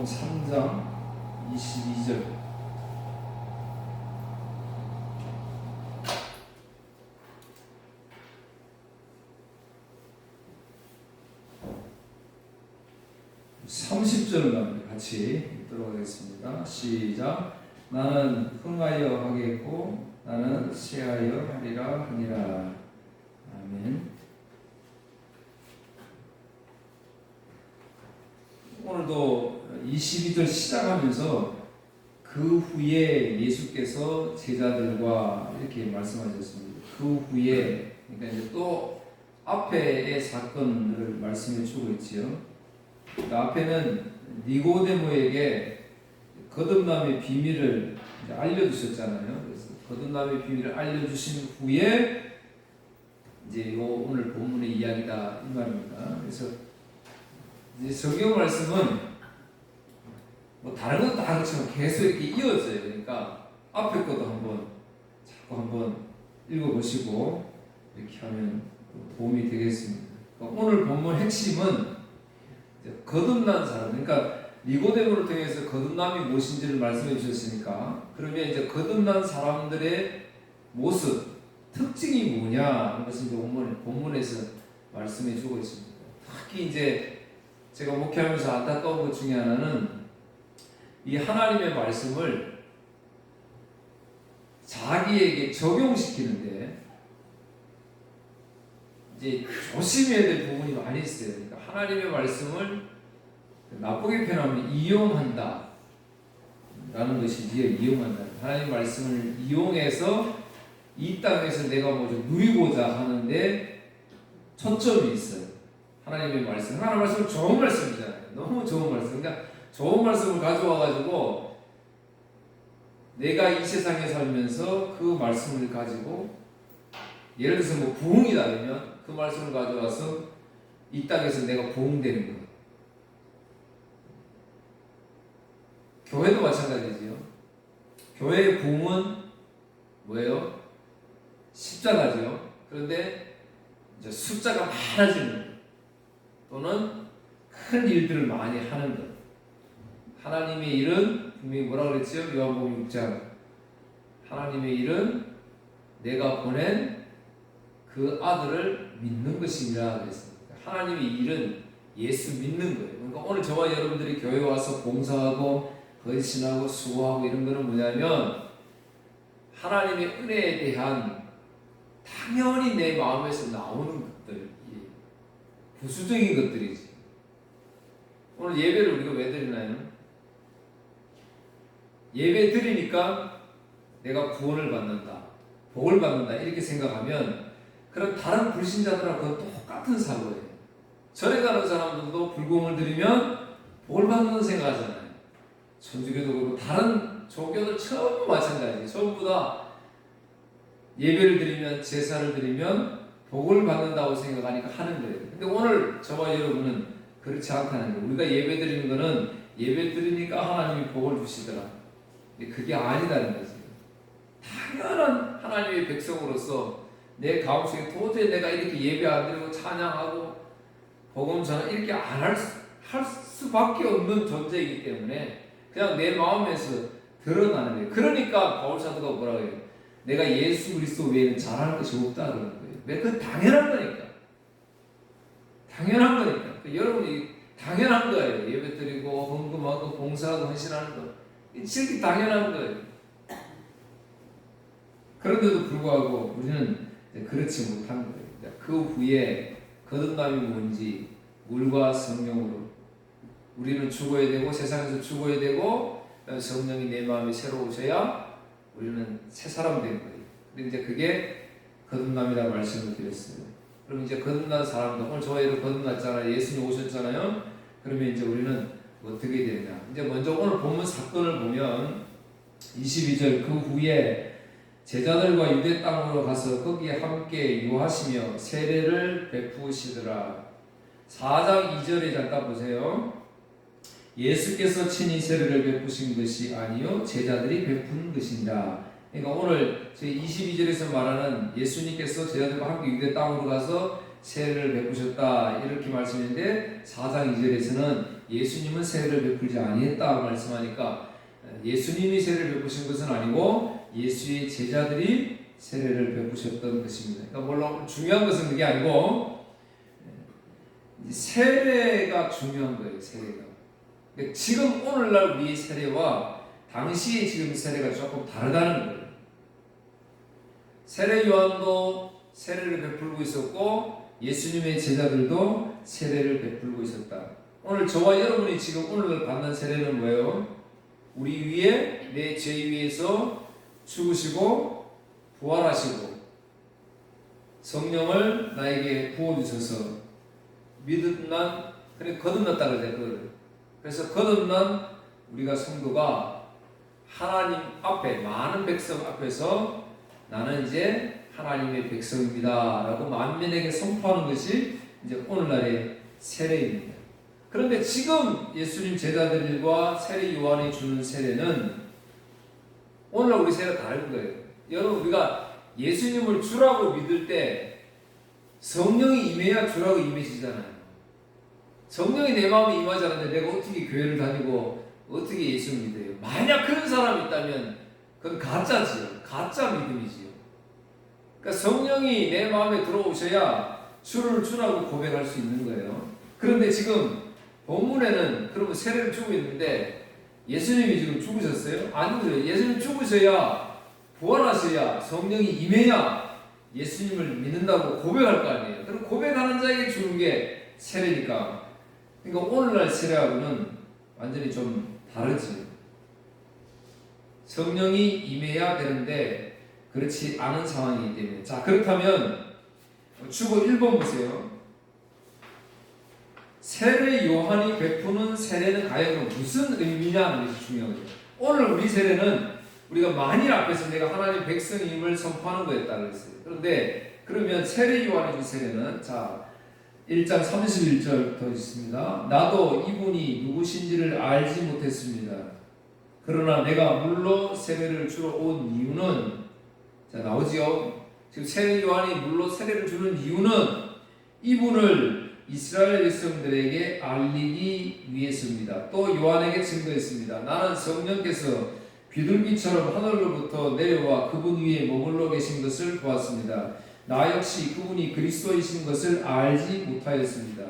마태복음 3장 22절. (30절만) 같이 읽도록 하겠습니다. 시작. 나는 흥하여 하겠고 나는 쇠하여 하리라 하니라. 아멘. 오늘도 22절 시작하면서 그 후에 예수께서 제자들과 이렇게 말씀하셨습니다. 그 후에, 그러니까 이제 또 앞에의 사건을 말씀해 주고 있지요. 그 앞에는 니고데모에게 거듭남의 비밀을 이제 알려주셨잖아요. 그래서 거듭남의 비밀을 알려주신 후에 이제 오늘 본문의 이야기다 이 말입니다. 그래서 이제 성경 말씀은 뭐 다른 것도 다 그렇지만 계속 이렇게 이어져요. 그러니까 앞에 것도 자꾸 한번 읽어보시고 이렇게 하면 도움이 되겠습니다. 그러니까 오늘 본문 핵심은 거듭난 사람, 그러니까 니고데모를 통해서 거듭남이 무엇인지를 말씀해 주셨으니까, 그러면 이제 거듭난 사람들의 모습, 특징이 뭐냐 하는 것을 이제 본문에서 말씀해 주고 있습니다. 특히 이제 제가 목회하면서 안타까운 것 중에 하나는 이 하나님의 말씀을 자기에게 적용시키는데 이제 조심해야 될 부분이 많이 있어요. 그러니까 하나님의 말씀을 나쁘게 표현하면 이용한다 라는 것이지요. 이용한다. 하나님의 말씀을 이용해서 이 땅에서 내가 뭐 좀 누리고자 하는데 초점이 있어요. 하나님의 말씀, 하나님의 말씀은 좋은 말씀이잖아요. 너무 좋은 말씀. 그러니까 좋은 말씀을 가져와가지고 내가 이 세상에 살면서 그 말씀을 가지고, 예를 들어서 뭐 부흥이다 그러면 그 말씀을 가져와서 이 땅에서 내가 부흥되는 거예요. 교회도 마찬가지지요. 교회의 부흥은 뭐예요? 십자가죠. 그런데 이제 숫자가 많아지는 거예요. 또는 큰 일들을 많이 하는 것. 하나님의 일은 분명히 뭐라 그랬죠? 요한복음 6장. 하나님의 일은 내가 보낸 그 아들을 믿는 것이니라 그랬습니다. 하나님의 일은 예수 믿는 거예요. 그러니까 오늘 저와 여러분들이 교회 와서 봉사하고 헌신하고 수고하고 이런 거는 뭐냐면 하나님의 은혜에 대한 당연히 내 마음에서 나오는 것들, 부수적인 것들이지. 오늘 예배를 우리가 왜 드리나요? 예배 드리니까 내가 구원을 받는다, 복을 받는다 이렇게 생각하면 그럼 다른 불신자들하고 똑같은 사고예요. 절에 가는 사람들도 불공을 드리면 복을 받는다고 생각하잖아요. 천주교도 그렇고 다른 종교들 전부 마찬가지예요. 전부 다 예배를 드리면, 제사를 드리면 복을 받는다고 생각하니까 하는 거예요. 근데 오늘 저와 여러분은 그렇지 않다는 거예요. 우리가 예배 드리는 거는 예배 드리니까 하나님이 복을 주시더라. 근데 그게 아니다는 거지. 당연한 하나님의 백성으로서 내 가운데 도저히 내가 이렇게 예배 안 드리고 찬양하고 복음 전하 이렇게 안 할 수밖에 없는 존재이기 때문에 그냥 내 마음에서 드러나는 거예요. 그러니까 바울 사도가 뭐라고 해요? 내가 예수 그리스도 외에는 잘하는 것이 없다 그러는 거예요. 왜? 그건 당연한 거니까. 당연한 거니까. 여러분이 당연한 거예요. 예배 드리고 헌금하고 봉사하고 헌신하는 거. 이렇게 당연한 거예요. 그런데도 불구하고 우리는 그렇지 못한 거예요. 그 후에 거듭남이 뭔지 물과 성령으로 우리는 죽어야 되고, 세상에서 죽어야 되고, 성령이 내 마음에 새로우셔야 우리는 새 사람 된 거예요. 근데 이제 그게 거듭남이라고 말씀을 드렸어요. 그럼 이제 거듭난 사람들, 오늘 저와 여러분 거듭났잖아요. 예수님 오셨잖아요. 그러면 이제 우리는 어떻게 되냐? 이제 먼저 오늘 본문 사건을 보면 22절, 그 후에 제자들과 유대 땅으로 가서 거기에 함께 유하시며 세례를 베푸시더라. 4장 2절에 잠깐 보세요. 예수께서 친히 세례를 베푸신 것이 아니요 제자들이 베푸는 것이니라. 그러니까 오늘 저희 22절에서 말하는 예수님께서 제자들과 함께 유대 땅으로 가서 세례를 베푸셨다 이렇게 말씀했는데 4장 2절에서는 예수님은 세례를 베풀지 아니했다 말씀하니까 예수님이 세례를 베푸신 것은 아니고 예수의 제자들이 세례를 베푸셨던 것입니다. 그러니까 물론 중요한 것은 그게 아니고 세례가 중요한 거예요. 세례가. 그러니까 지금 오늘날 우리의 세례와 당시의 지금 세례가 조금 다르다는 거예요. 세례 요한도 세례를 베풀고 있었고 예수님의 제자들도 세례를 베풀고 있었다. 오늘 저와 여러분이 지금 오늘 받는 세례는 뭐예요? 우리 위에 내 죄 위에서 죽으시고 부활하시고 성령을 나에게 부어주셔서 믿음난 그래 거듭났다 그러죠. 그래서 거듭난 우리가 성도가 하나님 앞에 많은 백성 앞에서 나는 이제 하나님의 백성입니다 라고 만민에게 선포하는 것이 이제 오늘날의 세례입니다. 그런데 지금 예수님 제자들과 세례 요한이 주는 세례는 오늘날 우리 세례가 다른 거예요. 여러분 우리가 예수님을 주라고 믿을 때 성령이 임해야 주라고 임해지잖아요. 성령이 내 마음에 임하지 않는데 내가 어떻게 교회를 다니고 어떻게 예수를 믿어요? 만약 그런 사람이 있다면 그건 가짜지요. 가짜 믿음이지요. 그러니까 성령이 내 마음에 들어오셔야 주를 주라고 고백할 수 있는 거예요. 그런데 지금 본문에는 그러면 세례를 주고 있는데 예수님이 지금 죽으셨어요? 아니죠. 예수님 죽으셔야 부활하셔야 성령이 임해야 예수님을 믿는다고 고백할 거 아니에요. 그럼 고백하는 자에게 주는 게 세례니까. 그러니까 오늘날 세례하고는 완전히 좀 다르지. 성령이 임해야 되는데 그렇지 않은 상황이기 때문에. 자, 그렇다면 주보 1번 보세요. 세례 요한이 베푸는 세례는 과연 무슨 의미냐는 것이 중요한 거죠. 오늘 우리 세례는 우리가 만일 앞에서 내가 하나님 백성임을 선포하는 거에 따라 있어요. 그런데 그러면 세례 요한의 주 세례는 자 1장 31절 더 있습니다. 나도 이분이 누구신지를 알지 못했습니다. 그러나 내가 물로 세례를 주러 온 이유는 자 나오지요. 지금 세례 요한이 물로 세례를 주는 이유는 이분을 이스라엘 백성들에게 알리기 위해서입니다. 또 요한에게 증거했습니다. 나는 성령께서 비둘기처럼 하늘로부터 내려와 그분 위에 머물러 계신 것을 보았습니다. 나 역시 그분이 그리스도이신 것을 알지 못하였습니다.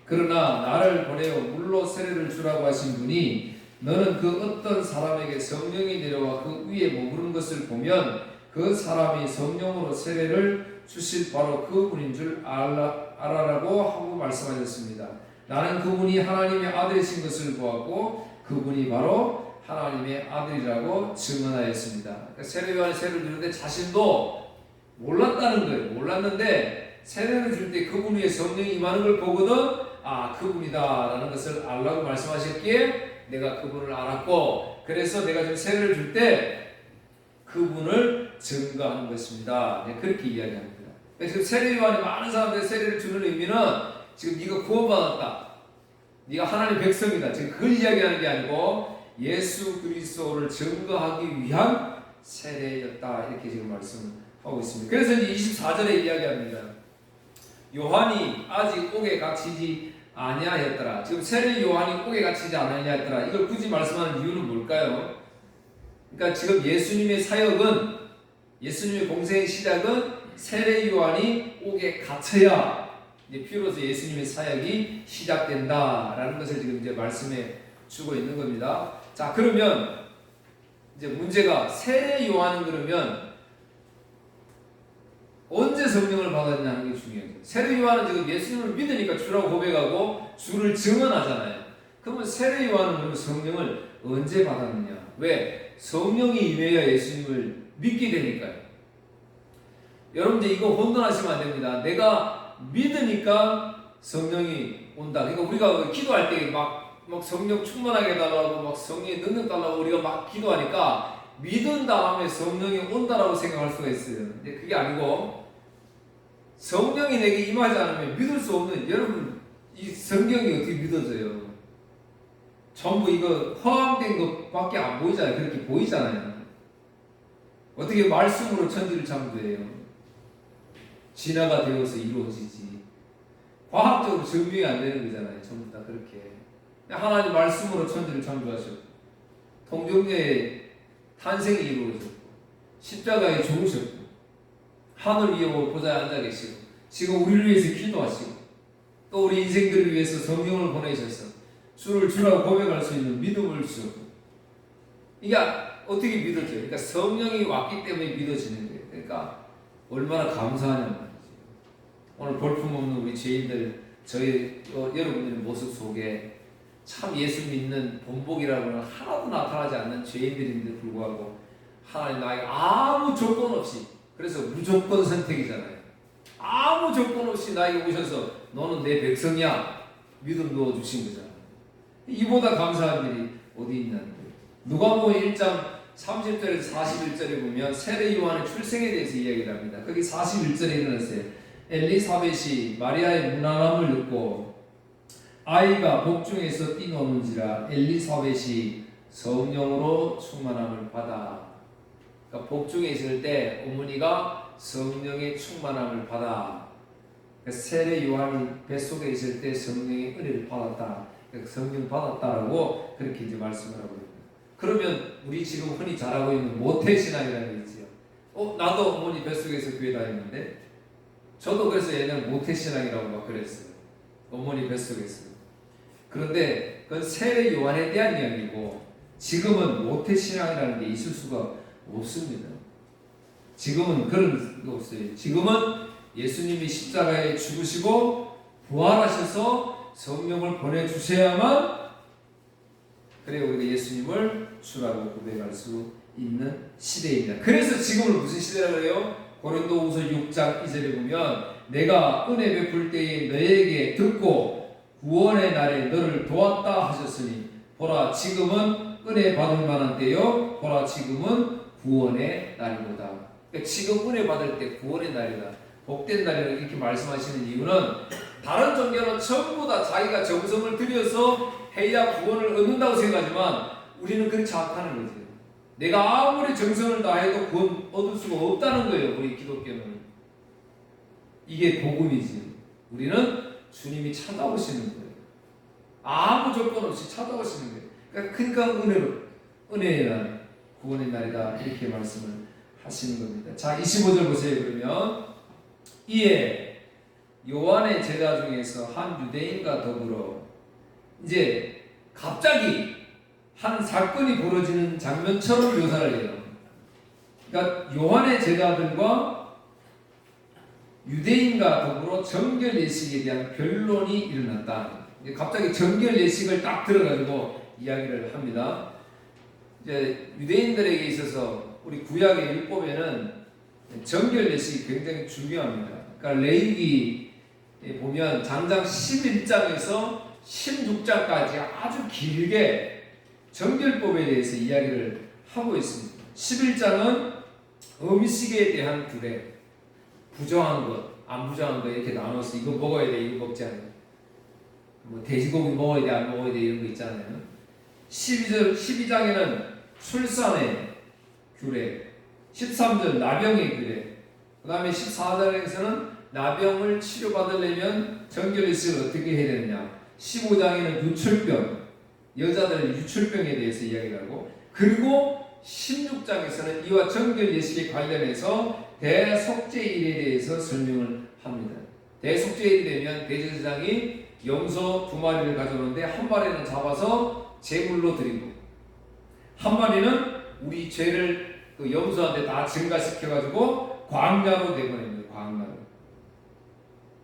그러나 나를 보내어 물로 세례를 주라고 하신 분이 너는 그 어떤 사람에게 성령이 내려와 그 위에 머무른 것을 보면 그 사람이 성령으로 세례를 주실 바로 그분인 줄 알아라고 하고 말씀하셨습니다. 나는 그분이 하나님의 아들이신 것을 보았고 그분이 바로 하나님의 아들이라고 증언하였습니다. 그러니까 세례 요한이 세례를 주는데 자신도 몰랐다는 거예요. 몰랐는데 세례를 줄 때 그분 위에 성령이 임하는 걸 보거든 아 그분이다라는 것을 알라고 말씀하셨기에 내가 그분을 알았고 그래서 내가 지금 세례를 줄 때 그분을 증거하는 것입니다. 네, 그렇게 이야기합니다. 지금 세례 요한이 많은 사람들의 세례를 주는 의미는 지금 네가 구원받았다. 네가 하나님의 백성이다. 지금 그걸 이야기하는 게 아니고 예수 그리스도를 증거하기 위한 세례였다. 이렇게 지금 말씀하고 있습니다. 그래서 이제 24절에 이야기합니다. 요한이 아직 옥에 갇히지 아니하였더라. 지금 세례 요한이 옥에 갇히지 아니하였더라. 이걸 굳이 말씀하는 이유는 뭘까요? 그러니까 지금 예수님의 사역은 예수님의 공생의 시작은 세례 요한이 옥에 갇혀야 이제 비로소 예수님의 사역이 시작된다라는 것을 지금 이제 말씀해 주고 있는 겁니다. 자, 그러면 이제 문제가 세례 요한은 그러면 언제 성령을 받았냐는 게 중요해요. 세례 요한은 지금 예수님을 믿으니까 주라고 고백하고 주를 증언하잖아요. 그러면 세례 요한은 그러면 성령을 언제 받았느냐? 왜? 성령이 임해야 예수님을 믿게 되니까요. 여러분들 이거 혼돈하시면 안 됩니다. 내가 믿으니까 성령이 온다. 그러니까 우리가 기도할 때 막 성령 충만하게 해달라고 막 성령의 능력 달라고 우리가 막 기도하니까 믿은 다음에 성령이 온다라고 생각할 수가 있어요. 근데 그게 아니고 성령이 내게 임하지 않으면 믿을 수 없는 여러분 이 성경이 어떻게 믿어져요? 전부 이거 허황된 것밖에 안 보이잖아요. 그렇게 보이잖아요. 어떻게 말씀으로 천지를 창조해요? 진화가 되어서 이루어지지. 과학적으로 증명이 안 되는 거잖아요. 전부 다 그렇게. 하나님 말씀으로 천지를 창조하셨고, 통정녀의 탄생이 이루어졌고, 십자가에 죽으셨고, 하늘 위에 보좌에 앉아 계시고, 지금 우리를 위해서 기도하시고, 또 우리 인생들을 위해서 성령을 보내셔서 주를 주라고 고백할 수 있는 믿음을 주셨고, 이게 어떻게 믿어져요? 그러니까 성령이 왔기 때문에 믿어지는 거예요. 그러니까 얼마나 감사하냐는 말이죠. 오늘 볼품없는 우리 죄인들, 여러분들의 모습 속에 참 예수 믿는 본보기라고는 하나도 나타나지 않는 죄인들인데 불구하고 하나님 나에게 아무 조건 없이, 그래서 무조건 선택이잖아요. 아무 조건 없이 나에게 오셔서 너는 내 백성이야 믿음 넣어주신 거잖아요. 이보다 감사한 일이 어디 있냐는 거예요. 누가복음 1장 30절에서 41절에 보면 세례 요한의 출생에 대해서 이야기를 합니다. 거기 41절에 일어났어요. 엘리사벳이 마리아의 무난함을 듣고 아이가 복중에서 뛰노는지라 엘리사벳이 성령으로 충만함을 받아. 그러니까 복중에 있을 때 어머니가 성령의 충만함을 받아. 그러니까 세례 요한이 뱃속에 있을 때 성령의 은혜를 받았다. 그러니까 성령 받았다라고 그렇게 이제 말씀을 하고 있습니다. 그러면 우리 지금 흔히 잘하고 있는 모태신앙이라는 게 있지요. 나도 어머니 뱃속에서 교회 다녔는데, 저도 그래서 옛날에 모태신앙이라고 막 그랬어요. 어머니 뱃속에서. 그런데 그건 세례 요한에 대한 이야기고, 지금은 모태신앙이라는 게 있을 수가 없습니다. 지금은 그런 게 없어요. 지금은 예수님이 십자가에 죽으시고 부활하셔서 성령을 보내주셔야만, 그래 우리가 예수님을 주라고 고백할 수 있는 시대입니다. 그래서 지금은 무슨 시대라고 해요? 고린도후서 6장 2절에 보면 내가 은혜 베풀 때에 너에게 듣고 구원의 날에 너를 도왔다 하셨으니 보라 지금은 은혜 받을 만한 때요, 보라 지금은 구원의 날이로다. 그러니까 지금 은혜 받을 때 구원의 날이다, 복된 날이라 이렇게 말씀하시는 이유는, 다른 종교는 전부 다 자기가 정성을 들여서 해야 구원을 얻는다고 생각하지만 우리는 그렇지 않다는 거죠. 내가 아무리 정성을 다해도 구원 얻을 수가 없다는 거예요. 우리 기독교는. 이게 복음이지. 우리는 주님이 찾아오시는 거예요. 아무 조건 없이 찾아오시는 거예요. 그러니까 은혜의 날, 구원의 날이다 이렇게 말씀을 하시는 겁니다. 자, 25절 보세요. 그러면 이에 요한의 제자 중에서 한 유대인과 더불어, 이제 갑자기 한 사건이 벌어지는 장면처럼 묘사를 해요. 그러니까 요한의 제자들과 유대인과 더불어 정결 예식에 대한 변론이 일어났다. 갑자기 정결 예식을 딱 들어가지고 이야기를 합니다. 이제 유대인들에게 있어서 우리 구약의 율법에는 정결 예식이 굉장히 중요합니다. 그러니까 레위기 보면 장장 11장에서 16장까지 아주 길게 정결법에 대해서 이야기를 하고 있습니다. 11장은 음식에 대한 규례, 부정한 것, 안 부정한 것 이렇게 나눠서 이거 먹어야 돼, 이거 먹지 않아요. 뭐 돼지고기 먹어야 돼, 안 먹어야 돼 이런 거 있잖아요. 12장에는 출산의 규례, 13절 나병의 규례, 그 다음에 14장에서는 나병을 치료받으려면 정결의식을 어떻게 해야 되느냐, 15장에는 유출병, 여자들 유출병에 대해서 이야기를 하고, 그리고 16장에서는 이와 정결 예식에 관련해서 대속죄일에 대해서 설명을 합니다. 대속죄일이 되면 대제사장이 염소 2마리를 가져오는데 한 마리는 잡아서 제물로 드리고, 한 마리는 우리 죄를 그 염소한테 다 증가시켜가지고 광야로 내보냅니다. 광야로.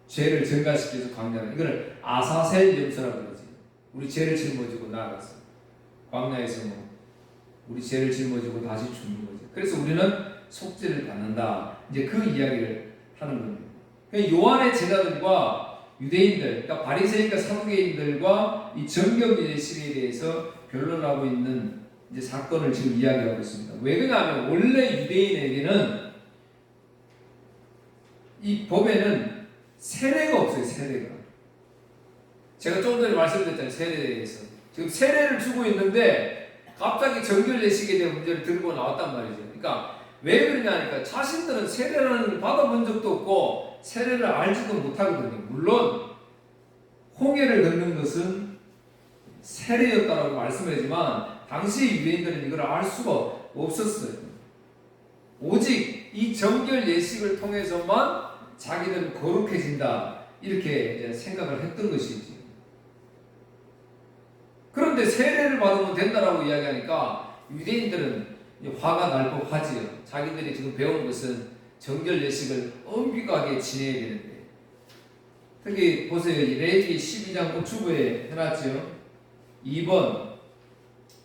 죄를 증가시켜서 광야로. 이거를 아사셀 염소라고 그러지. 우리 죄를 짊어지고 나아갔어. 광야에서 뭐 우리 죄를 짊어지고 다시 죽는 거지. 그래서 우리는 속죄를 받는다. 이제 그 이야기를 하는 겁니다. 그러니까 요한의 제자들과 유대인들, 그러니까 바리새인과 사두개인들과 이 정결 예식에 대해서 변론하고 있는 이제 사건을 지금 이야기하고 있습니다. 왜 그러냐면 원래 유대인에게는 이 법에는 세례가 없어요. 세례가. 제가 조금 전에 말씀드렸잖아요. 세례에 대해서. 지금 세례를 주고 있는데 갑자기 정결 예식에 대한 문제를 들고 나왔단 말이죠. 그러니까 왜 그러냐니까 자신들은 세례를 받아본 적도 없고 세례를 알지도 못하거든요. 물론 홍해를 걷는 것은 세례였다라고 말씀을 하지만 당시 유대인들은 이걸 알 수가 없었어요. 오직 이 정결 예식을 통해서만 자기들은 거룩해진다 이렇게 생각을 했던 것이지. 그런데 세례를 받으면 된다라고 이야기하니까 유대인들은 화가 날 법하지요. 자기들이 지금 배운 것은 정결 예식을 엄격하게 지내야 되는데, 특히 보세요. 레위기 12장 우측부에 해놨죠. 2번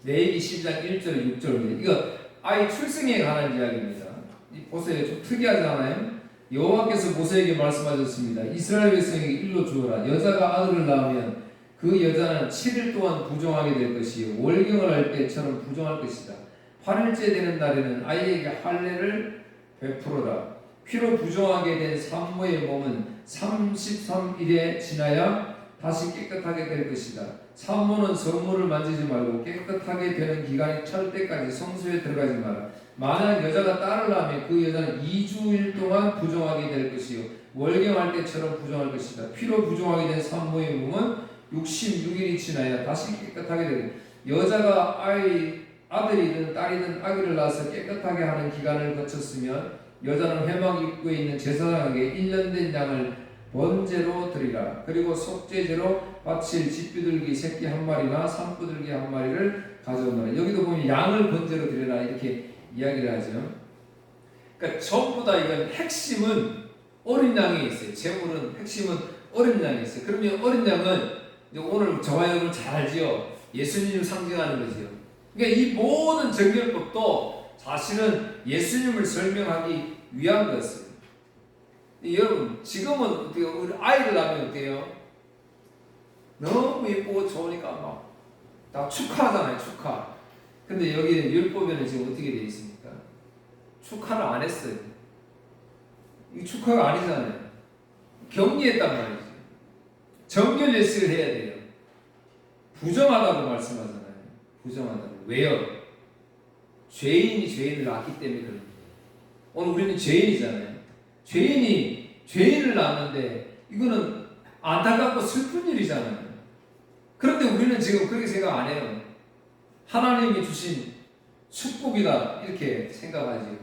레위기 12장 1절 6절. 이거 아이 출생에 관한 이야기입니다. 보세요. 좀 특이하잖아요. 여호와께서 모세에게 말씀하셨습니다. 이스라엘 백성에게 일러 주어라. 여자가 아들을 낳으면 그 여자는 7일 동안 부정하게 될 것이요 월경을 할 때처럼 부정할 것이다. 8일째 되는 날에는 아이에게 할례를 베풀어라. 피로 부정하게 된 산모의 몸은 33일에 지나야 다시 깨끗하게 될 것이다. 산모는 성물을 만지지 말고 깨끗하게 되는 기간이 찰 때까지 성소에 들어가지 마라. 만약 여자가 딸을 낳으면 그 여자는 2주일 동안 부정하게 될 것이요 월경할 때처럼 부정할 것이다. 피로 부정하게 된 산모의 몸은 66일이 지나야 다시 깨끗하게 되고, 여자가 아들이든 딸이든 아기를 낳아서 깨끗하게 하는 기간을 거쳤으면 여자는 회막 입구에 있는 제사장에게 1년 된 양을 번제로 드리라. 그리고 속죄제로 바칠 집비둘기 새끼 한 마리나 산부들기 한 마리를 가져오너라. 여기도 보면 양을 번제로 드리라 이렇게 이야기를 하죠. 그러니까 전부 다 이건 핵심은 어린 양이 있어요. 제물은 핵심은 어린 양이 있어요. 그러면 어린 양은 오늘 저와 여러분 잘 알지요. 예수님을 상징하는 거지요. 그러니까 이 모든 정결법도 사실은 예수님을 설명하기 위한 것이에요. 여러분 지금은 어때요? 우리 아이를 낳으면 어때요? 너무 예쁘고 좋으니까 막 다 축하하잖아요. 축하. 근데 여기는 율법에는 지금 어떻게 되어 있습니까? 축하를 안 했어요. 이 축하가 아니잖아요. 격리했단 말이죠. 정결 예식을 해야 돼요. 부정하다고 말씀하잖아요. 부정하다고. 왜요? 죄인이 죄인을 낳기 때문에 그런 거예요. 오늘 우리는 죄인이잖아요. 죄인이 죄인을 낳았는데 이거는 안타깝고 슬픈 일이잖아요. 그런데 우리는 지금 그렇게 생각 안 해요. 하나님이 주신 축복이다 이렇게 생각하지.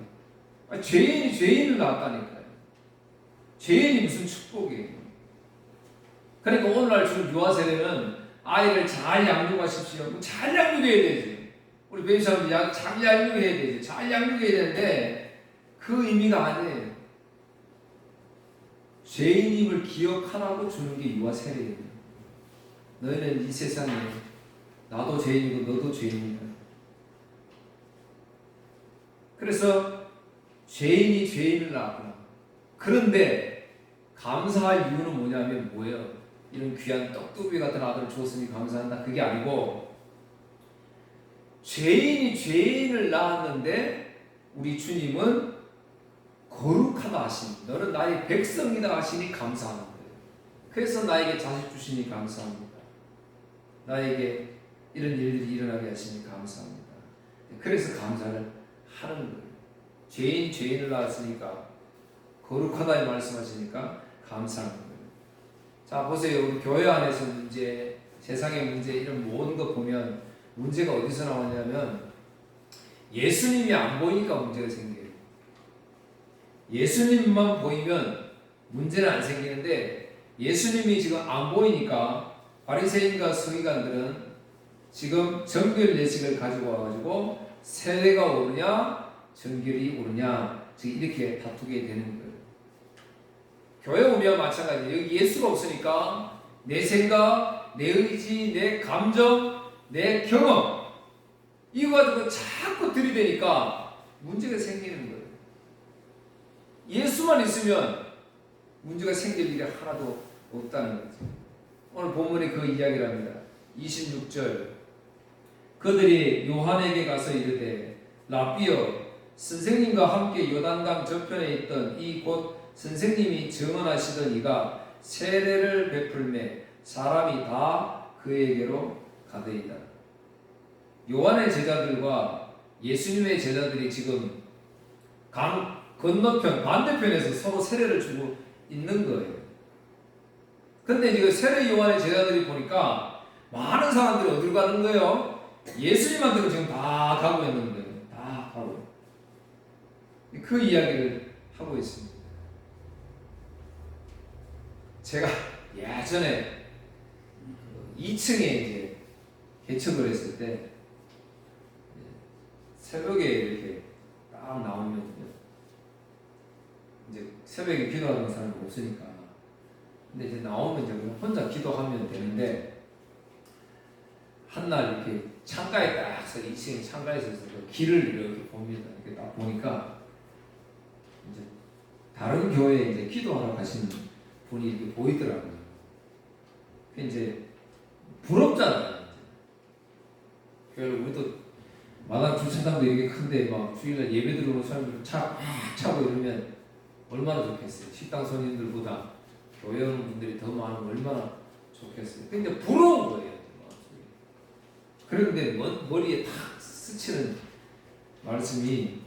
죄인이 죄인을 낳았다니까요. 죄인이 무슨 축복이에요. 그러니까 오늘날 주는 유아세례는 아이를 잘 양육하십시오. 잘 양육해야 되지. 우리 베이사람들 잘 양육해야 되지. 잘 양육해야 되는데 그 의미가 아니에요. 죄인임을 기억하라고 주는 게 유아세례예요. 너희는 이 세상에 나도 죄인이고 너도 죄인이다. 그래서 죄인이 죄인을 낳았구나. 그런데 감사할 이유는 뭐냐면 뭐예요? 이런 귀한 떡두비 같은 아들을 주었으니 감사한다. 그게 아니고 죄인이 죄인을 낳았는데 우리 주님은 거룩하다 하시니 너는 나의 백성이다 하시니 감사하는 거예요. 그래서 나에게 자식 주시니 감사합니다. 나에게 이런 일들이 일어나게 하시니 감사합니다. 그래서 감사를 하는 거예요. 죄인을 낳았으니까 거룩하다 말씀하시니까 감사하는 거예요. 자 보세요. 우리 교회 안에서 문제, 세상의 문제 이런 모든 거 보면 문제가 어디서 나오냐면 예수님이 안 보이니까 문제가 생겨요. 예수님만 보이면 문제는 안 생기는데 예수님이 지금 안 보이니까 바리새인과 서기관들은 지금 정결 예식을 가지고 와가지고 세례가 오르냐 정결이 오르냐 지금 이렇게 다투게 되는 거예요. 교회 오면 마찬가지예요. 여기 예수가 없으니까 내 생각, 내 의지, 내 감정, 내 경험 이거 가지고 자꾸 들이대니까 문제가 생기는 거예요. 예수만 있으면 문제가 생길 일이 하나도 없다는 거죠. 오늘 본문이 그 이야기를 합니다. 26절 그들이 요한에게 가서 이르되 랍비여 선생님과 함께 요단강 저편에 있던 이 곧 선생님이 증언하시던 이가 세례를 베풀매 사람이 다 그에게로 가더이다. 요한의 제자들과 예수님의 제자들이 지금 강 건너편 반대편에서 서로 세례를 주고 있는 거예요. 근데 지금 세례 요한의 제자들이 보니까 많은 사람들이 어디로 가는 거예요? 예수님한테로 지금 다 가고 있는 거예요. 다 가고. 그 이야기를 하고 있습니다. 제가 예전에 2층에 이제 개척을 했을 때 새벽에 이렇게 딱 나오면 이제 새벽에 기도하는 사람이 없으니까 근데 이제 나오면 이제 혼자 기도하면 되는데 한날 이렇게 창가에 딱 서 2층 창가에 서서 그 길을 이렇게 봅니다. 이렇게 딱 보니까 이제 다른 교회에 이제 기도하러 가시는 분이 이렇게 보이더라고요. 이제 부럽잖아요. 우리도 마당 주차장도 이렇게 큰데 막 주일날 예배 들어오는 사람들 차고 이러면 얼마나 좋겠어요. 식당 손님들보다 교회 오는 분들이 더 많으면 얼마나 좋겠어요. 근데 부러운 거예요. 그런데 머리에 탁 스치는 말씀이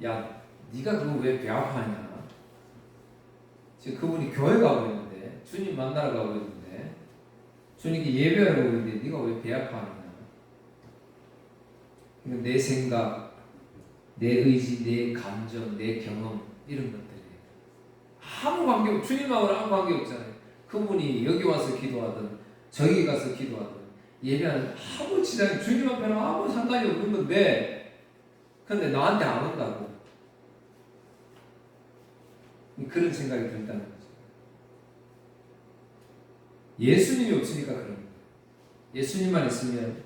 야 네가 그거 왜 배합하냐. 지금 그분이 교회 가고 있는데 주님 만나러 가고 있는데 주님께 예배하러 가고 있는데 네가 왜 배합하느냐. 내 생각, 내 의지, 내 감정, 내 경험 이런 것들이 아무 관계없 주님하고는 아무 관계없잖아요. 그분이 여기 와서 기도하든 저기 가서 기도하든 예배하는 아무 지장이 주님 앞에는 아무 상관이 없는 건데 근데 나한테 안 온다고 그런 생각이 든다는 거죠. 예수님이 없으니까 그런 거예요. 예수님만 있으면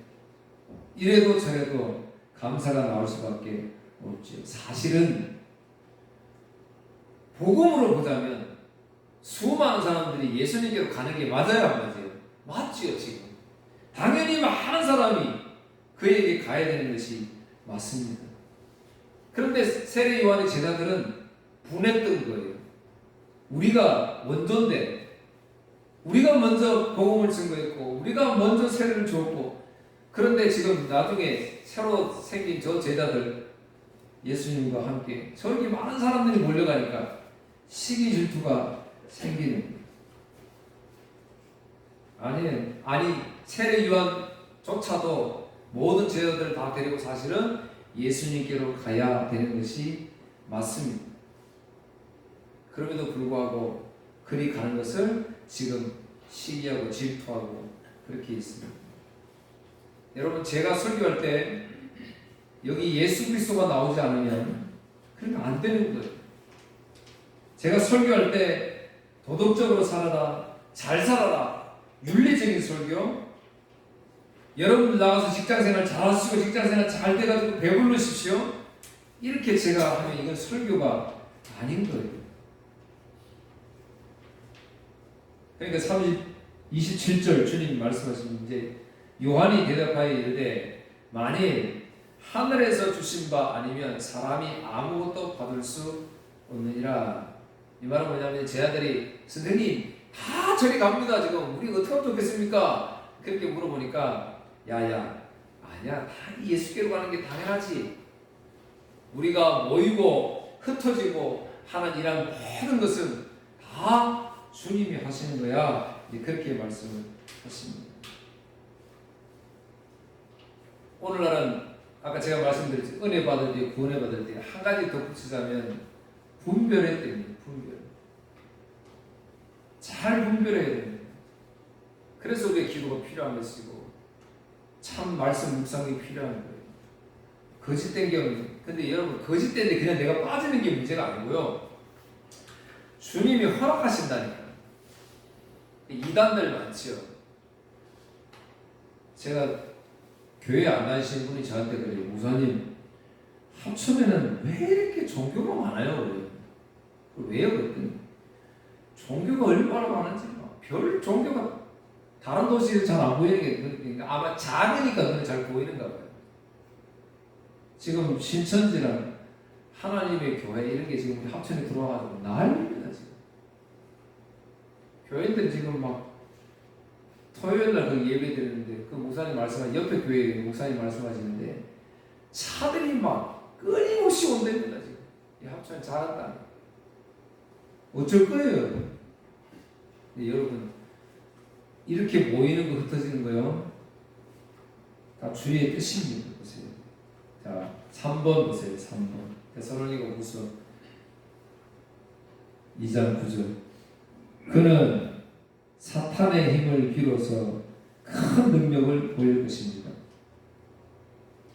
이래도 저래도 감사가 나올 수밖에 없죠. 사실은 복음으로 보자면 수많은 사람들이 예수님께로 가는 게 맞아요, 안 맞아요? 맞지요, 지금. 당연히 많은 사람이 그에게 가야 되는 것이 맞습니다. 그런데 세례 요한의 제자들은 분했던 거예요. 우리가 원조인데, 우리가 먼저 복음을 증거했고, 우리가 먼저 세례를 주었고, 그런데 지금 나중에 새로 생긴 저 제자들, 예수님과 함께 저렇게 많은 사람들이 몰려가니까 시기 질투가 생기는 거예요. 아니 세례 요한조차도 모든 제자들을 다 데리고 사실은 예수님께로 가야 되는 것이 맞습니다. 그럼에도 불구하고 그리 가는 것을 지금 시기하고 질투하고 그렇게 있습니다. 여러분 제가 설교할 때 여기 예수 그리스도가 나오지 않으면 그러면 안 되는 거예요. 제가 설교할 때 도덕적으로 살아라, 잘 살아라, 윤리적인 설교, 여러분들 나가서 직장생활 잘 하시고 직장생활 잘 돼가지고 배부르십시오. 이렇게 제가 하면 이건 설교가 아닌 거예요. 그러니까 27절 주님 말씀하신 이제 요한이 대답하여 이르되 만일 하늘에서 주신 바 아니면 사람이 아무것도 받을 수 없느니라. 이 말은 뭐냐면 제 아들이 선생님 다 저리 갑니다. 지금 우리 어떻게 하면 좋겠습니까? 그렇게 물어보니까 야야 아니야 다 예수께로 가는 게 당연하지. 우리가 모이고 흩어지고 하는 이런 모든 것은 다 주님이 하시는 거야. 그렇게 말씀을 하십니다. 오늘날은 아까 제가 말씀드렸죠. 은혜 받을 때, 구원해 받을 때 한 가지 덧붙이자면 분별해야 됩니다. 분별. 잘 분별해야 됩니다. 그래서 우리의 기도가 필요한 것이고 참 말씀 묵상이 필요한 거예요. 거짓된 경우. 근데 여러분 거짓된데 그냥 내가 빠지는 게 문제가 아니고요. 주님이 허락하신다니까. 이단들 많지요. 제가 교회 안 다니시는 분이 저한테 그래요. 목사님 합천에는 왜 이렇게 종교가 많아요? 그래요. 왜요? 그랬더니 종교가 얼마나 많은지 별 종교가 다른 도시에 잘 안 보이는 게 그러니까 아마 작으니까 눈에 잘 보이는가 봐요. 지금 신천지랑 하나님의 교회 이런 게 지금 우리 합천에 들어와가지고 난립니다 지금. 교회들 지금 막 토요일날 그 예배 드리는데 그 목사님 말씀하신 옆에 교회 목사님 말씀하시는데 차들이 막 끊임없이 온답니다 지금. 이 합천이 잘한다. 어쩔 거예요. 여러분 이렇게 모이는 거 흩어지는 거요. 다 주의 뜻입니다. 보세요. 자, 3번 보세요. 3번. 데살로니가후서 2장 9절. 그는 사탄의 힘을 빌어서 큰 능력을 보일 것입니다.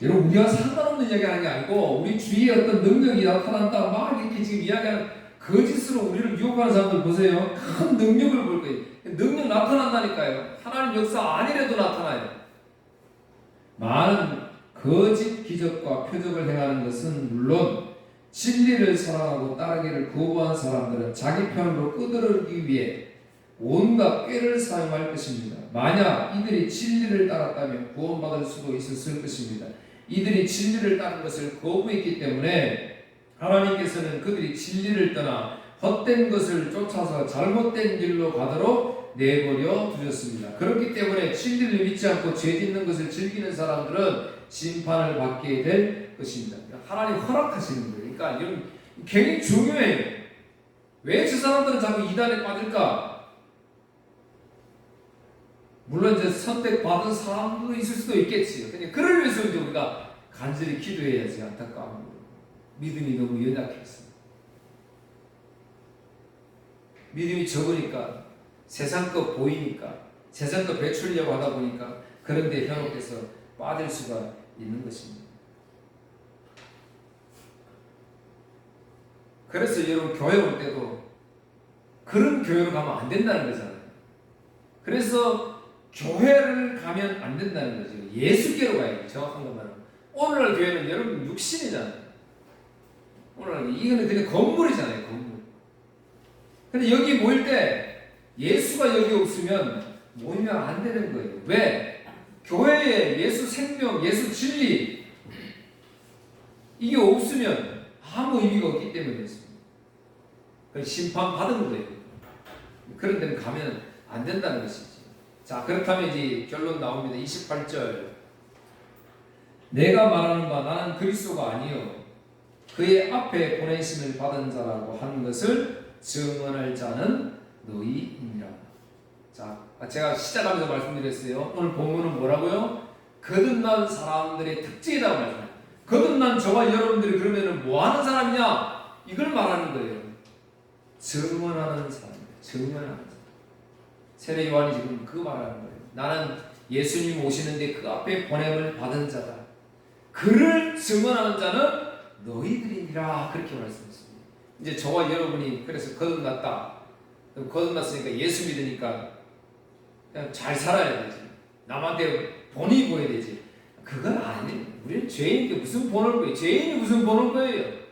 여러분 우리와 상관없는 이야기하는 게 아니고 우리 주위에 어떤 능력이 나타난다 막 이렇게 지금 이야기하는 거짓으로 우리를 유혹하는 사람들 보세요. 큰 능력을 볼 거예요. 능력 나타난다니까요. 하나님 역사 아니래도 나타나요. 많은 거짓 기적과 표적을 행하는 것은 물론 진리를 사랑하고 따르기를 거부한 사람들은 자기 편으로 끄드러기 위해 온갖 꾀를 사용할 것입니다. 만약 이들이 진리를 따랐다면 구원받을 수도 있었을 것입니다. 이들이 진리를 따른 것을 거부했기 때문에 하나님께서는 그들이 진리를 떠나 헛된 것을 쫓아서 잘못된 길로 가도록 내버려 두셨습니다. 그렇기 때문에 진리를 믿지 않고 죄 짓는 것을 즐기는 사람들은 심판을 받게 될 것입니다. 하나님 허락하시는 거예요. 그러니까 이런 굉장히 중요해요. 왜 저 사람들은 자꾸 이단에 빠질까? 물론 이제 선택받은 사람도 있을 수도 있겠지요. 그냥 그를 위해서 이제 우리가 간절히 기도해야지. 안타까운 믿음이 너무 연약했어. 믿음이 적으니까 세상 것 보이니까 세상 것 배출려고 하다 보니까 그런데 현혹해서 빠질 수가 있는 것입니다. 그래서 여러분 교회 올 때도 그런 교회로 가면 안 된다는 거잖아요. 그래서 교회를 가면 안 된다는 거죠. 예수께로 가야 돼요. 정확한 것만 하면. 오늘날 교회는 여러분 육신이잖아요. 오늘날 이거는 그냥 건물이잖아요. 건물. 근데 여기 모일 때 예수가 여기 없으면 모이면 안 되는 거예요. 왜? 교회에 예수 생명, 예수 진리 이게 없으면 아무 의미가 없기 때문이었습니다. 심판받은 거예요. 그런 데는 가면 안 된다는 것이지. 자, 그렇다면 이제 결론 나옵니다. 28절. 내가 말하는 바 나는 그리스도가 아니요 그의 앞에 보내심을 받은 자라고 하는 것을 증언할 자는 너희이니라. 자, 제가 시작하면서 말씀드렸어요. 오늘 본문은 뭐라고요? 거듭난 사람들의 특징이라고 말씀해요. 거듭난 저와 여러분들이 그러면 뭐 하는 사람이냐? 이걸 말하는 거예요. 증언하는 사람이에요. 증언하는 사람. 세례 요한이 지금 그 말하는 거예요. 나는 예수님 오시는데 그 앞에 보냄을 받은 자다. 그를 증언하는 자는 너희들이니라. 그렇게 말씀했습니다. 이제 저와 여러분이 그래서 거듭났다. 거듭났으니까 예수 믿으니까 그냥 잘 살아야 되지. 남한테 본이 보여야 되지. 그건 아니에요. 우리는 죄인인데 무슨 본을 거예요? 죄인이 무슨 본을 거예요?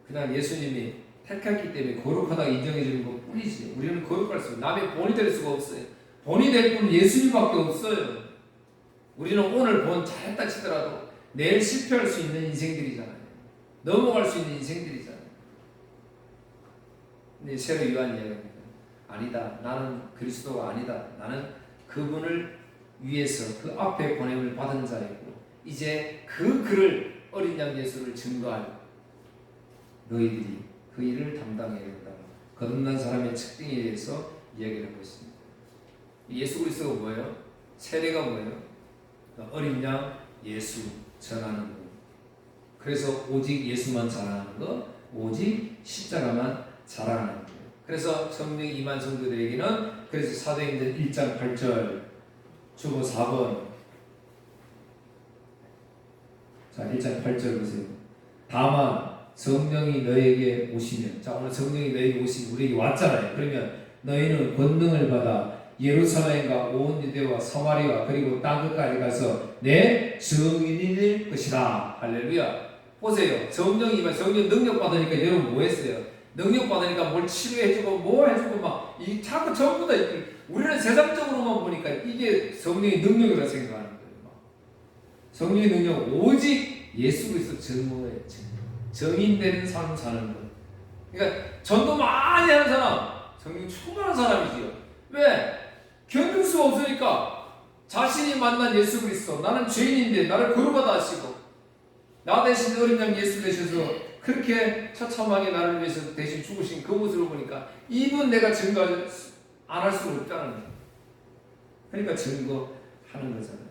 그냥 예수님이 택했기 때문에 거룩하다고 인정해 주는 것 뿐이지. 우리는 거룩할 수, 남의 본이 될 수가 없어요. 본이 될 분은 예수님밖에 없어요. 우리는 오늘 본 잘했다 치더라도 내일 실패할 수 있는 인생들이잖아요. 넘어갈 수 있는 인생들이잖아요. 근데 새로 요한 이야기합니다. 아니다. 나는 그리스도가 아니다. 나는 그분을 위해서 그 앞에 보냄을 받은 자이고 이제 그 글을 어린 양 예수를 증거할 너희들이 그 일을 담당해야 된다. 거듭난 사람의 특징에 대해서 이야기를 하고 있습니다. 예수 그리스도가 뭐예요? 세례가 뭐예요? 어린 양 예수 전하는 것. 그래서 오직 예수만 자랑하는 것, 오직 십자가만 자랑하는 것. 그래서 성령 임한 성도들에게는 그래서 사도행전 1장 8절 주보 4번. 자, 1장 8절 보세요. 다만 성령이 너에게 오시면, 자, 오늘 성령이 너에게 오시면 우리에게 왔잖아요. 그러면 너희는 권능을 받아 예루살렘과 온 유대와 사마리아 그리고 땅 끝까지 가서 내 증인이 될 것이다. 할렐루야. 보세요. 성령이 성령 능력 받으니까 여러분 뭐 했어요? 능력 받으니까 뭘 치료해주고 뭐 해주고 막 이 자꾸 전부 다 우리는 세상적으로만 보니까 이게 성령의 능력이라 생각하는 거예요. 성령의 능력 오직 예수 그리스도 증거예요. 정인되는 삶 사는 것. 그러니까 전도 많이 하는 사람, 성령 충만한 사람이지요. 왜? 견딜 수가 없으니까 자신이 만난 예수 그리스도, 나는 죄인인데 나를 거룩하다 하시고 나 대신 어린 양 예수 되셔서 그렇게 처참하게 나를 위해서 대신 죽으신 그 모습을 보니까 이분 내가 증거 안 할 수 없다는 거예요. 그러니까 증거하는 거잖아요.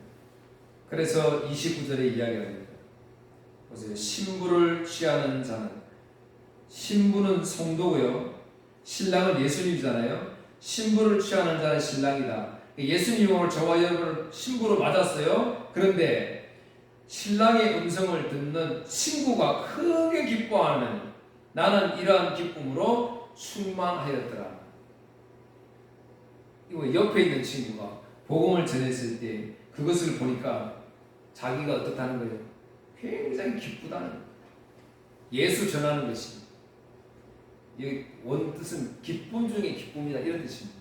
그래서 29절에 이야기합니다. 보세요. 신부를 취하는 자는, 신부는 성도고요. 신랑은 예수님이잖아요. 신부를 취하는 자는 신랑이다. 예수님이 오늘 저와 여러분을 신부로 맞았어요. 그런데 신랑의 음성을 듣는 친구가 크게 기뻐하는, 나는 이러한 기쁨으로 충만하였더라. 이거 옆에 있는 친구가 복음을 전했을 때 그것을 보니까 자기가 어떻다는 거예요? 굉장히 기쁘다는 거예요. 예수 전하는 것이, 이 원뜻은 기쁨 중에 기쁨이다, 이런 뜻입니다.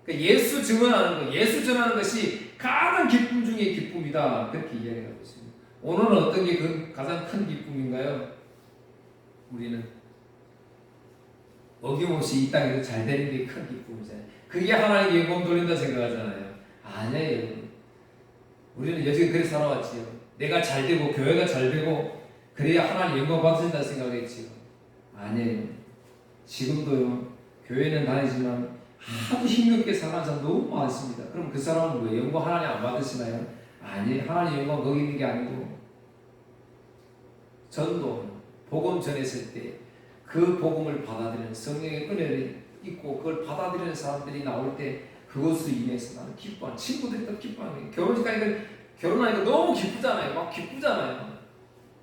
그러니까 예수 증언하는 것, 예수 전하는 것이 가장 기쁨 중에 기쁨이다, 그렇게 이야기하고 있습니다. 오늘은 어떤 게 그 가장 큰 기쁨인가요? 우리는 어김없이 이 땅에서 잘 되는 게 큰 기쁨이잖아요. 그게 하나님께 영광 돌린다 생각하잖아요. 아니에요. 우리는 여지껏 그렇게 살아왔지요. 내가 잘 되고 교회가 잘 되고 그래야 하나님 영광 받으신다 생각했지요. 아니에요. 지금도요. 교회는 다니지만 아주 힘겹게 사는 사람 너무 많습니다. 그럼 그 사람은 왜 영광 하나님 안 받으시나요? 아니에요. 하나님 영광 거기 있는 게 아니고, 전도 복음 전했을 때 그 복음을 받아들이는, 성령의 은혜를 있고 그걸 받아들이는 사람들이 나올 때 그것으로 인해서 나는 기뻐하는, 친구들이 더 기뻐하는 거예요. 결혼하니까 너무 기쁘잖아요. 막 기쁘잖아요.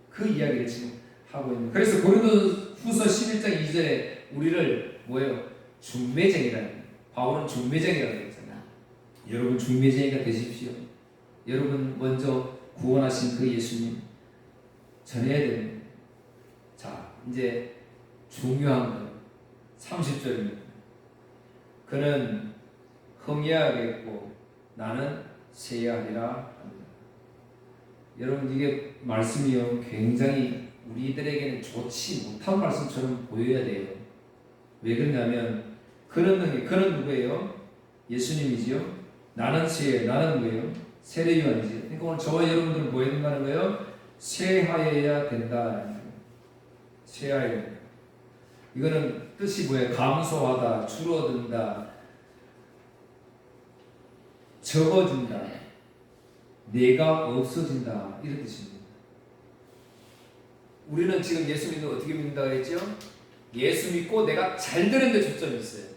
그 이야기를 지금 하고 있는 거예요. 그래서 고린도후서 11장 2절에 우리를 뭐예요? 중매쟁이라는 거예요. 바울은 중매쟁이라고 했잖아요. 여러분 중매쟁이가 되십시오. 여러분 먼저 구원하신 그 예수님 전해야 됩니다. 자, 이제 중요한 건 30절입니다. 그는 흥해야겠고 나는 세야하리라 합니다. 여러분 이게 말씀이요 굉장히 우리들에게는 좋지 못한 말씀처럼 보여야 돼요. 왜 그러냐면 그는 흥해, 그는 누구예요? 예수님이지요. 나는 세예, 나는 누구예요? 세례요한이지요. 그러니까 오늘 저와 여러분들은 뭐 해야 된다는 거예요? 세하여야 된다. 세하여야 된다. 이거는 뜻이 뭐예요? 감소하다, 줄어든다, 적어진다, 내가 없어진다, 이런 뜻입니다. 우리는 지금 예수 믿는 어떻게 믿는다고 했죠? 예수 믿고 내가 잘 되는 데 초점이 있어요.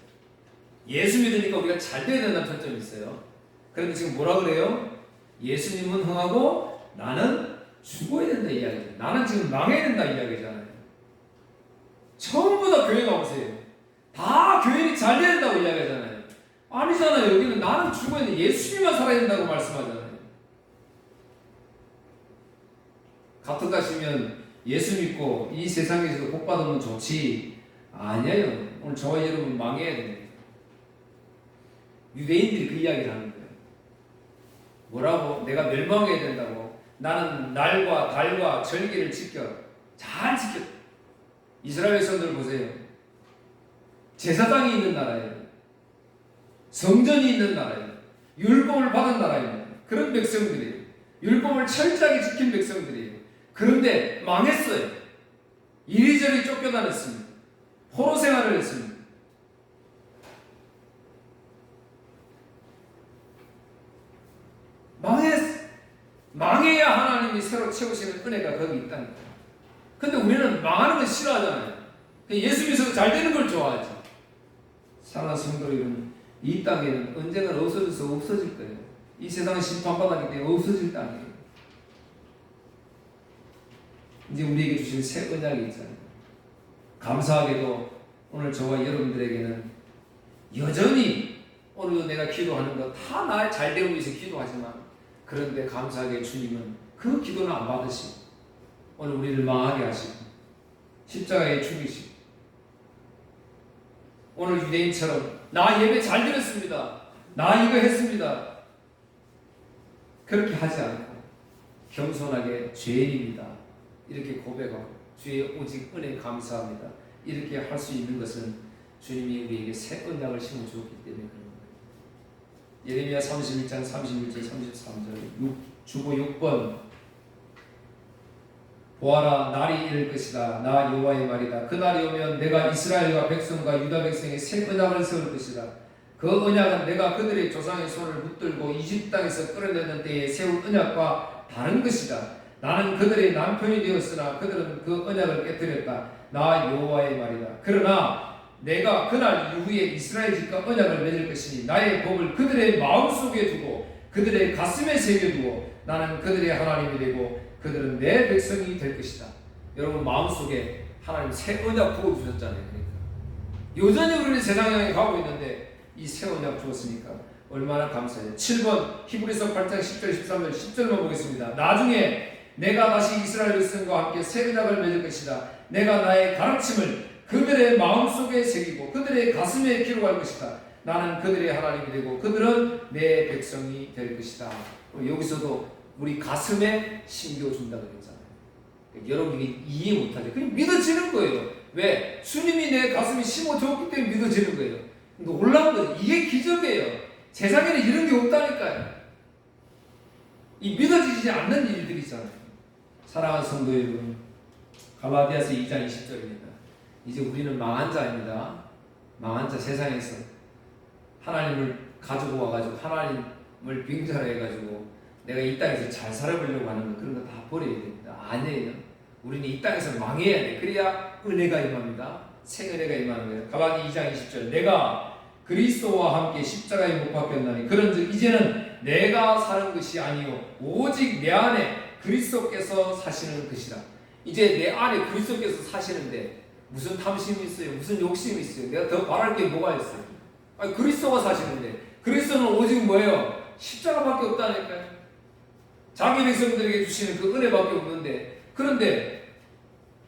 예수 믿으니까 우리가 잘 되어야 된다는 초점이 있어요. 그런데 지금 뭐라 그래요? 예수님은 흥하고 나는 죽어야 된다 이야기죠. 나는 지금 망해야 된다 이야기잖아요. 전부 다 교회가 오세요. 다 교인이 잘 돼야 된다고 이야기하잖아요. 아니잖아요. 여기는 나는 죽어야 돼. 예수님만 살아야 된다고 말씀하잖아요. 같은 가시면 예수 믿고 이 세상에서도 복 받으면 좋지. 아니에요. 오늘 저와 여러분 망해야 됩니다. 유대인들이 그 이야기를 하는 거예요. 뭐라고? 내가 멸망해야 된다고. 나는 날과 달과 절기를 잘 지켜. 이스라엘 선들 보세요. 제사장이 있는 나라예요. 성전이 있는 나라예요. 율법을 받은 나라입니다. 그런 백성들이에요. 율법을 철저하게 지킨 백성들이에요. 그런데 망했어요. 이리저리 쫓겨다녔습니다. 포로 생활을 했습니다. 망해야 하나님이 새로 채우시는 은혜가 거기 있다는 거예요. 근데 우리는 망하는 걸 싫어하잖아요. 예수 믿어서 잘 되는 걸 좋아하죠. 사랑하는 성도 여러분, 이 땅에는 언젠가 없어져서 없어질 거예요. 이 세상은 심판받았기 때문에 없어질 땅이에요. 이제 우리에게 주신 새 언약이 있잖아요. 감사하게도 오늘 저와 여러분들에게는 여전히 오늘도 내가 기도하는 거 다 나 잘 되고 위해서 기도하지만, 그런데 감사하게 주님은 그 기도는 안 받으시고 오늘 우리를 망하게 하시고 십자가에 죽이시고, 오늘 유대인처럼 나 예배 잘 드렸습니다, 나 이거 했습니다, 그렇게 하지 않고 겸손하게 죄인입니다 이렇게 고백하고 주의 오직 은혜 감사합니다 이렇게 할 수 있는 것은 주님이 우리에게 새 언약을 심어주었기 때문에 그런 거예요. 예레미야 31장 31절 33절 주보 6번 보아라, 날이 이를 것이다. 나 여호와의 말이다. 그 날이 오면 내가 이스라엘과 백성과 유다 백성의 새 언약을 세울 것이다. 그 언약은 내가 그들의 조상의 손을 붙들고 이집 땅에서 끌어내는 때에 세운 언약과 다른 것이다. 나는 그들의 남편이 되었으나 그들은 그 언약을 깨뜨렸다. 나 여호와의 말이다. 그러나 내가 그날 이후에 이스라엘 집과 언약을 맺을 것이니 나의 법을 그들의 마음속에 두고 그들의 가슴에 새겨두고 나는 그들의 하나님이 되고 그들은 내 백성이 될 것이다. 여러분, 마음속에 하나님 새 언약 부어주셨잖아요. 그러니까 여전히 우리는 세상 향해 가고 있는데 이 새 언약 주었으니까 얼마나 감사해요. 7번 히브리서 8장 10절 13절 10절만 보겠습니다. 나중에 내가 다시 이스라엘 백성과 함께 새 언약을 맺을 것이다. 내가 나의 가르침을 그들의 마음속에 새기고 그들의 가슴에 기록할 것이다. 나는 그들의 하나님이 되고 그들은 내 백성이 될 것이다. 여기서도 우리 가슴에 심겨준다고 그랬잖아요. 여러분이 이해 못하죠. 그냥 믿어지는 거예요. 왜? 주님이 내 가슴에 심어줬기 때문에 믿어지는 거예요. 놀라운 거예요. 이게 기적이에요. 세상에는 이런 게 없다니까요. 이 믿어지지 않는 일들이 있잖아요. 사랑하는 성도 여러분, 갈라디아서 2장 20절입니다. 이제 우리는 망한 자입니다. 망한 자, 세상에서 하나님을 가지고 와가지고 하나님을 빙자해가지고 내가 이 땅에서 잘 살아보려고 하는 거, 그런 거 다 버려야 됩니다. 아니에요. 우리는 이 땅에서 망해야 돼. 그래야 은혜가 임합니다. 새 은혜가 임하는 거예요. 갈라디 2장 20절, 내가 그리스도와 함께 십자가에 못 박혔나니 그런즉 이제는 내가 사는 것이 아니요 오직 내 안에 그리스도께서 사시는 것이다. 이제 내 안에 그리스도께서 사시는데 무슨 탐심이 있어요? 무슨 욕심이 있어요? 내가 더 바랄 게 뭐가 있어요? 아니, 그리스도가 사시는데 그리스도는 오직 뭐예요? 십자가밖에 없다니까요. 자기 백성들에게 주시는 그 은혜밖에 없는데, 그런데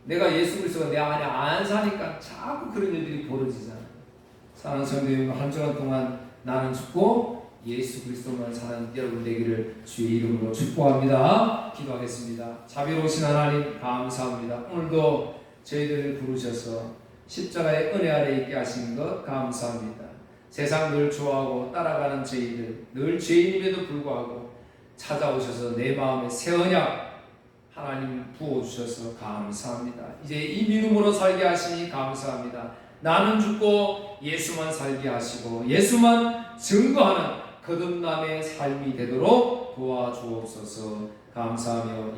내가 예수 그리스도가 내 안에 안 사니까 자꾸 그런 일들이 벌어지잖아요. 사랑하는 성도 여러분, 한 주간 동안 나는 죽고 예수 그리스도만 사는 여러분 되기를 주의 이름으로 축복합니다. 기도하겠습니다. 자비로우신 하나님 감사합니다. 오늘도 저희들을 부르셔서 십자가의 은혜 아래 있게 하신 것 감사합니다. 세상 늘 좋아하고 따라가는 저희들, 늘 죄인임에도 불구하고 찾아오셔서 내 마음에 새 언약 하나님 부어주셔서 감사합니다. 이제 이 믿음으로 살게 하시니 감사합니다. 나는 죽고 예수만 살게 하시고 예수만 증거하는 거듭남의 삶이 되도록 도와주옵소서. 감사하며